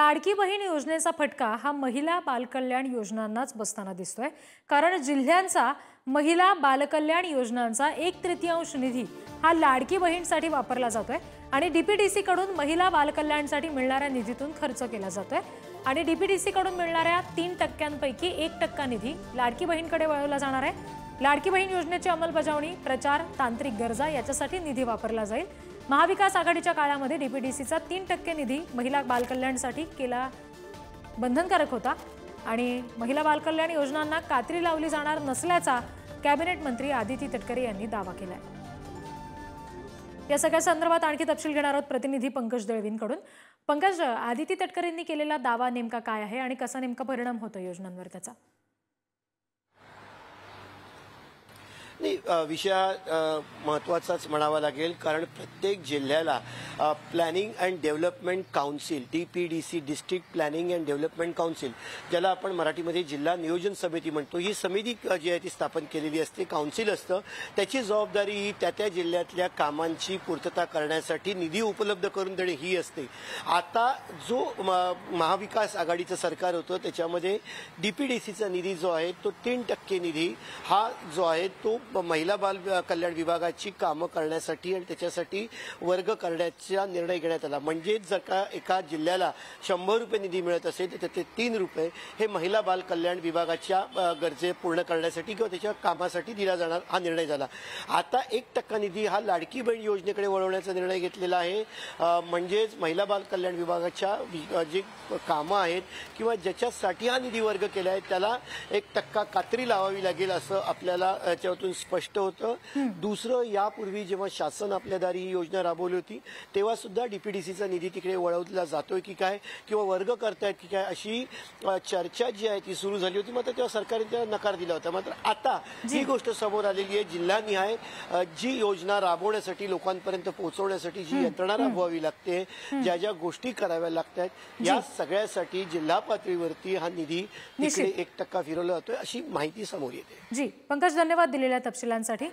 लाडकी बहीण योजनेचा फटका हा महिला बालकल्याण योजनांनाच बसताना दिसतोय। कारण जिल्ह्यांचा महिला बालकल्याण योजनांचा 1/3 निधी हा लाडकी बहीणसाठी वापरला जातोय आणि डीपीडीसी कडून महिला बालकल्याणसाठी मिळणाऱ्या निधीतून खर्च केला जातोय आणि डीपीडीसी कडून मिळणाऱ्या 3% 1% निधी लाडकी बहीणकडे वळवला जाणार आहे। लाडकी बहीण योजनेची अंमलबजावणी, प्रचार, तांत्रिक गरजा याच्यासाठी निधी वापरला जाईल। महाविकास आघाडीच्या काळामध्ये डीपीडीसीचा 3% निधी महिला बालकल्याणसाठी केला बंधनकारक होता आणि महिला बालकल्याण योजनांना कात्री लावली जाणार नसल्याचा कॅबिनेट मंत्री आदिती तटकरे यांनी दावा केलाय। या सगळ्या संदर्भात आणखी तपशील घेणार आहोत प्रतिनिधी पंकज दळवींकडून। पंकज, आदिती तटकरेंनी केलेला दावा नेमका काय आहे आणि कसा नेमका परिणाम होतो योजनांवर त्याचा? नाही, विषय महत्त्वाचाच म्हणावा लागेल, कारण प्रत्येक जिल्ह्याला planning and development council, DPDC district planning and development council, ज्याला आपण मराठीमध्ये जिल्हा नियोजन समिती म्हणतो, ही समिती जी आहे ती स्थापन केलेली असते, काउन्सिल असतं। त्याची जबाबदारी ही त्या जिल्ह्यातल्या कामांची पूर्तता करण्यासाठी निधी उपलब्ध करून देणे ही असते। आता जो महाविकास आघाडीचं सरकार होतं त्याच्यामध्ये डीपीडीसीचा निधी जो आहे तो 3% निधी हा जो आहे तो महिला बाल कल्याण विभागाची कामं करण्यासाठी आणि त्याच्यासाठी वर्ग करण्याचा निर्णय घेण्यात आला। म्हणजे जर का एका जिल्ह्याला 100 रुपये निधी मिळत असेल तर त्याचे 3 रुपये हे महिला बाल कल्याण विभागाच्या गरजे पूर्ण करण्यासाठी किंवा त्याच्या कामासाठी दिला जाणार हा निर्णय झाला। आता 1% निधी हा लाडकी बहीण योजनेकडे वळवण्याचा निर्णय घेतलेला आहे। म्हणजेच महिला बाल कल्याण विभागाच्या जी कामं आहेत किंवा ज्याच्यासाठी हा निधी वर्ग केला आहे त्याला 1% कात्री लावावी लागेल असं आपल्याला याच्यातून स्पष्ट होतं। दुसरं, यापूर्वी जेव्हा शासन आपल्या दारी ही योजना राबवली होती तेव्हा सुद्धा डीपीडीसीचा निधी तिकडे वळवला जातोय की काय किंवा वर्ग करतायत की काय अशी चर्चा जी आहे ती सुरू झाली होती। मात्र तेव्हा सरकारने त्याला नकार दिला होता। मात्र आता ही गोष्ट समोर आलेली आहे, जिल्हानिहाय जी योजना राबवण्यासाठी लोकांपर्यंत पोहोचवण्यासाठी जी यंत्रणा राबवावी लागते, ज्या ज्या गोष्टी कराव्या लागतात, या सगळ्यासाठी जिल्हा पातळीवरती हा निधी तिकडे 1% फिरवला जातोय अशी माहिती समोर येते। जी पंकज, धन्यवाद दिलेल्या तपशिलांसाठी।